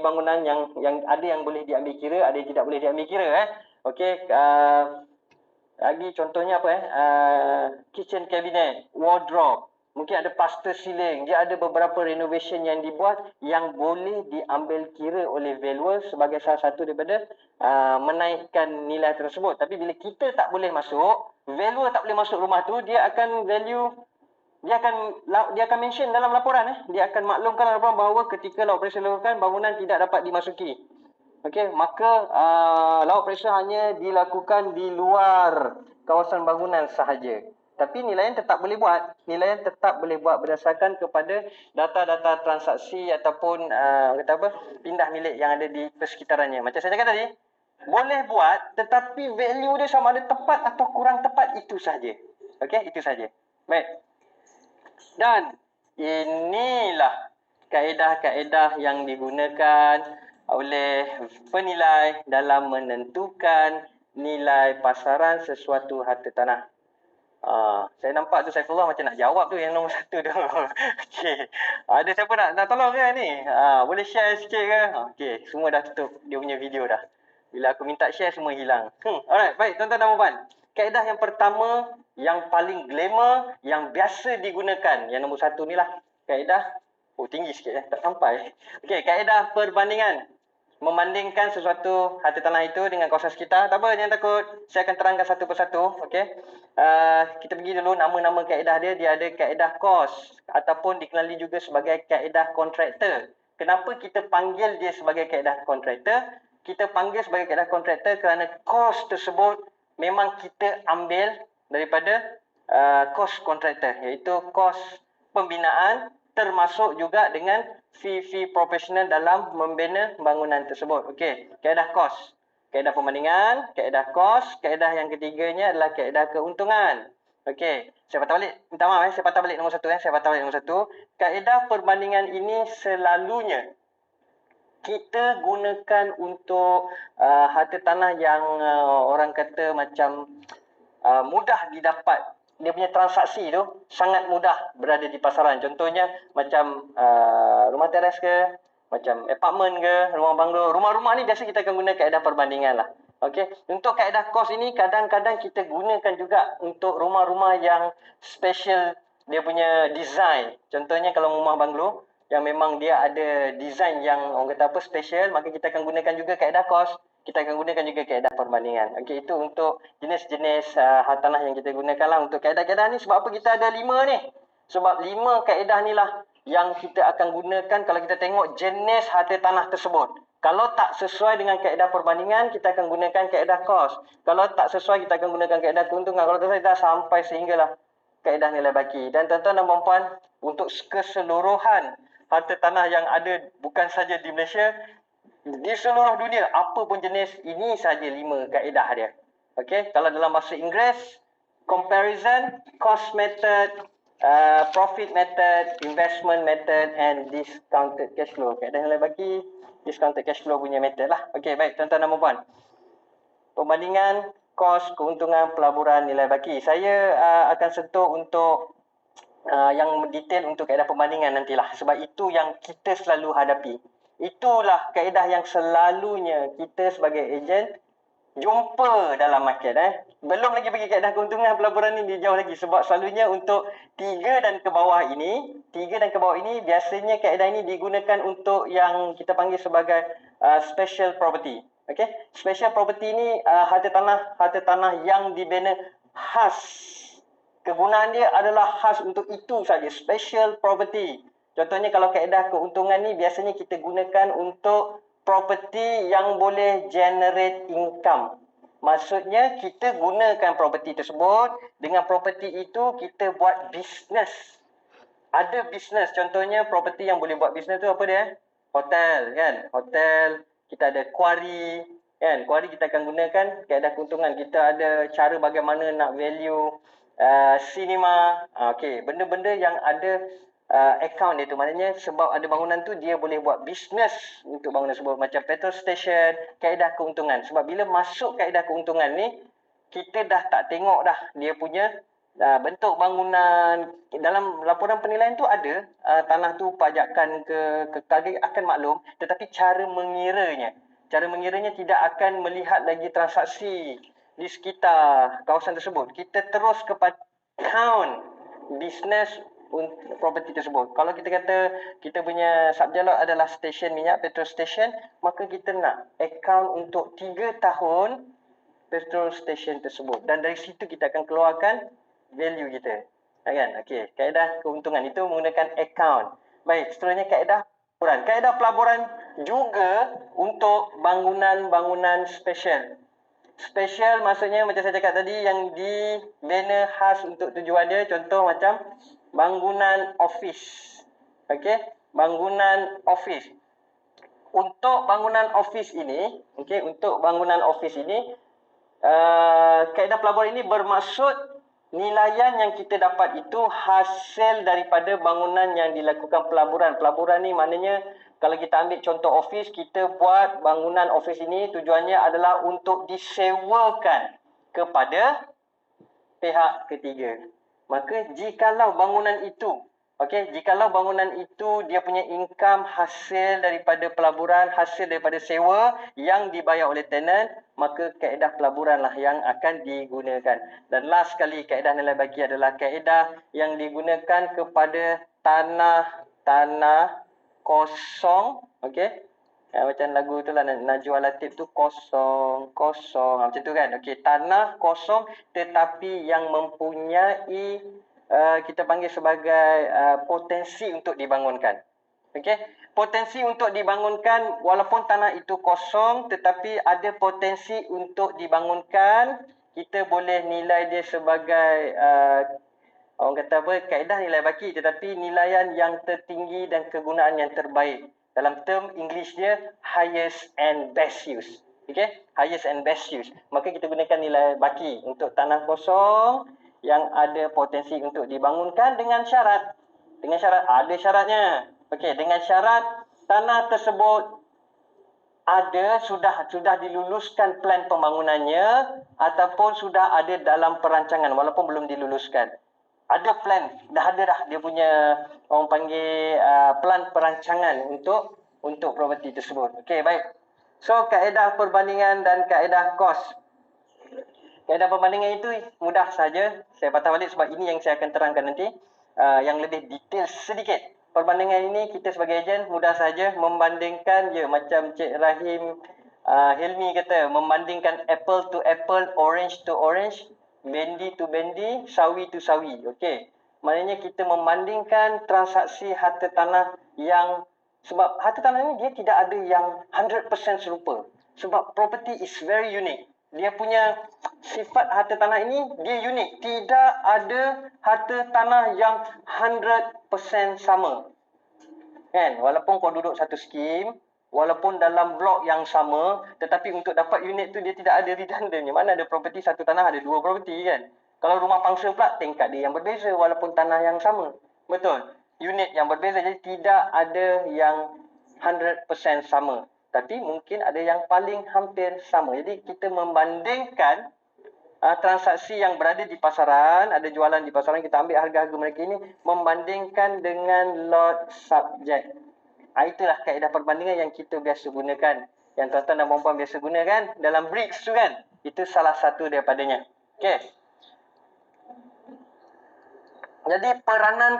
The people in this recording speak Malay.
bangunan yang ada yang boleh diambil kira, ada yang tidak boleh diambil kira. Okey, lagi contohnya apa kitchen cabinet, wardrobe, mungkin ada plaster ceiling. Dia ada beberapa renovation yang dibuat yang boleh diambil kira oleh valuer sebagai salah satu daripada menaikkan nilai tersebut. Tapi bila kita tak boleh masuk, valuer tak boleh masuk rumah tu, dia akan mention dalam laporan dia akan maklumkan dalam laporan bahawa ketika law operation dilakukan, bangunan tidak dapat dimasuki. Okey, maka law operation hanya dilakukan di luar kawasan bangunan sahaja. Tapi nilaian tetap boleh buat. Nilaian tetap boleh buat berdasarkan kepada data-data transaksi ataupun pindah milik yang ada di persekitarannya. Macam saya cakap tadi, boleh buat tetapi value dia sama ada tepat atau kurang tepat, itu saja. Okey, itu saja. Baik. Dan inilah kaedah-kaedah yang digunakan oleh penilai dalam menentukan nilai pasaran sesuatu harta tanah. Saya nampak tu Saifullah macam nak jawab tu yang nombor 1 tu. Okey. Ada siapa nak tolong ke ni? Boleh share sikit ke? Okey, semua dah tutup dia punya video dah. Bila aku minta share, semua hilang. Alright, baik tuan-tuan dan puan. Kaedah yang pertama, yang paling glamour, yang biasa digunakan, yang nombor 1 ni lah. Kaedah, tinggi sikit tak sampai. Okey, kaedah perbandingan. Membandingkan sesuatu harta tanah itu dengan kawasan sekitar. Tak apa, jangan takut. Saya akan terangkan satu persatu. Okey. Kita pergi dulu nama-nama kaedah dia. Dia ada kaedah kos ataupun dikenali juga sebagai kaedah kontraktor. Kenapa kita panggil dia sebagai kaedah kontraktor? Kita panggil sebagai kaedah kontraktor kerana kos tersebut memang kita ambil daripada kos kontraktor, iaitu kos pembinaan, termasuk juga dengan fee profesional dalam membina bangunan tersebut. Okey, kaedah kos, kaedah perbandingan, kaedah kos. Kaedah yang ketiganya adalah kaedah keuntungan. Okey, saya patah balik. Minta maaf saya patah balik nombor 1 saya patah balik nombor 1. Kaedah perbandingan ini selalunya kita gunakan untuk harta tanah yang orang kata macam mudah didapat. Dia punya transaksi tu sangat mudah berada di pasaran. Contohnya macam rumah teres ke, macam apartmen ke, rumah banglo. Rumah-rumah ni biasa kita akan guna kaedah perbandingan lah. Okey, untuk kaedah kos ini kadang-kadang kita gunakan juga untuk rumah-rumah yang special dia punya design. Contohnya kalau rumah banglo yang memang dia ada design yang orang kata apa special, maka kita akan gunakan juga kaedah kos. Kita akan gunakan juga kaedah perbandingan. Okey, itu untuk jenis-jenis harta tanah yang kita gunakan lah untuk kaedah-kaedah ni. Sebab apa kita ada 5 ni? Sebab 5 kaedah ni lah yang kita akan gunakan kalau kita tengok jenis harta tanah tersebut. Kalau tak sesuai dengan kaedah perbandingan, kita akan gunakan kaedah kos. Kalau tak sesuai, kita akan gunakan kaedah keuntungan. Kalau tak sesuai, kita sampai sehinggalah kaedah nilai baki. Dan tuan-tuan dan puan-puan, untuk keseluruhan harta tanah yang ada bukan saja di Malaysia, di seluruh dunia, apa pun jenis, ini saja 5 kaedah dia. Okey, kalau dalam bahasa Inggeris, comparison, cost method, profit method, investment method and discounted cash flow. Kaedah nilai baki, discounted cash flow punya method lah. Okey, baik tuan-tuan dan puan. Perbandingan kos, keuntungan, pelaburan, nilai baki. Saya akan sentuh untuk yang detail untuk kaedah perbandingan nantilah, sebab itu yang kita selalu hadapi. Itulah kaedah yang selalunya kita sebagai ejen jumpa dalam market. Belum lagi bagi kaedah keuntungan pelaburan ni, jauh lagi, sebab selalunya untuk 3 dan ke bawah ini, biasanya kaedah ini digunakan untuk yang kita panggil sebagai special property. Okey, special property ni harta tanah yang dibina khas. Kegunaan dia adalah khas untuk itu saja, special property. Contohnya kalau kaedah keuntungan ni biasanya kita gunakan untuk property yang boleh generate income. Maksudnya kita gunakan property tersebut, dengan property itu kita buat bisnes. Ada bisnes, contohnya property yang boleh buat bisnes tu apa dia? Hotel kan? Hotel, kita ada quarry kan? Quarry kita akan gunakan kaedah keuntungan. Kita ada cara bagaimana nak value cinema. Okey, benda-benda yang ada account dia tu, maknanya sebab ada bangunan tu dia boleh buat bisnes untuk bangunan tersebut. Macam petrol station, kaedah keuntungan. Sebab bila masuk kaedah keuntungan ni, kita dah tak tengok dah dia punya bentuk bangunan. Dalam laporan penilaian tu ada tanah tu pajakan ke akan maklum, tetapi cara mengiranya tidak akan melihat lagi transaksi di sekitar kawasan tersebut. Kita terus kepada count business property tersebut. Kalau kita kata kita punya subjalog adalah stesen minyak, petrol station, maka kita nak account untuk 3 tahun petrol station tersebut. Dan dari situ kita akan keluarkan value kita. Kan? Okey, kaedah keuntungan itu menggunakan account. Baik, seterusnya kaedah pelaburan. Kaedah pelaburan juga untuk bangunan-bangunan special. Special maksudnya macam saya cakap tadi yang dibina khas untuk tujuan dia. Contoh macam bangunan office. Okey, bangunan office. Untuk bangunan office ini, kaedah pelaburan ini bermaksud nilaian yang kita dapat itu hasil daripada bangunan yang dilakukan pelaburan. Pelaburan ni maknanya kalau kita ambil contoh office, kita buat bangunan office ini tujuannya adalah untuk disewakan kepada pihak ketiga. Maka jikalau bangunan itu dia punya income hasil daripada pelaburan, hasil daripada sewa yang dibayar oleh tenant, maka kaedah pelaburanlah yang akan digunakan. Dan last sekali kaedah nilai bagi adalah kaedah yang digunakan kepada tanah kosong, okey. Macam lagu tu lah, Najwa Latif tu kosong macam tu kan. Okey, tanah kosong tetapi yang mempunyai kita panggil sebagai potensi untuk dibangunkan. Okey, potensi untuk dibangunkan walaupun tanah itu kosong tetapi ada potensi untuk dibangunkan, kita boleh nilai dia sebagai orang kata apa, kaedah nilai baki, tetapi nilaian yang tertinggi dan kegunaan yang terbaik. Dalam term English dia highest and best use. Okey, highest and best use. Maka kita gunakan nilai baki untuk tanah kosong yang ada potensi untuk dibangunkan dengan syarat ada syaratnya. Okey, dengan syarat tanah tersebut sudah diluluskan plan pembangunannya ataupun sudah ada dalam perancangan walaupun belum diluluskan. Ada plan, dah dia punya orang panggil plan perancangan untuk properti tersebut. Okey, baik. So kaedah perbandingan dan kaedah kos. Kaedah perbandingan itu mudah saja. Saya patah balik sebab ini yang saya akan terangkan nanti. Yang lebih detail sedikit. Perbandingan ini kita sebagai ejen mudah saja membandingkan macam Cik Rahim Hilmi kata, membandingkan apple to apple, orange to orange, bendi to bendi, sawi to sawi. Okey. Maknanya kita membandingkan transaksi harta tanah sebab harta tanah ni dia tidak ada yang 100% serupa. Sebab property is very unique. Dia punya sifat harta tanah ini dia unik. Tidak ada harta tanah yang 100% sama. Kan? Walaupun kau duduk satu skim, walaupun dalam blok yang sama, tetapi untuk dapat unit tu dia tidak ada redundantnya. Mana ada property satu tanah ada dua property kan. Kalau rumah pangsa pula tingkat dia yang berbeza walaupun tanah yang sama. Betul. Unit yang berbeza, jadi tidak ada yang 100% sama. Tapi mungkin ada yang paling hampir sama. Jadi kita membandingkan transaksi yang berada di pasaran, ada jualan di pasaran, kita ambil harga-harga mereka ini, membandingkan dengan lot subjek. Itulah kaedah perbandingan yang kita biasa gunakan. Yang tuan-tuan dan puan-puan biasa gunakan dalam bricks tu kan. Itu salah satu daripadanya. Okey. Jadi peranan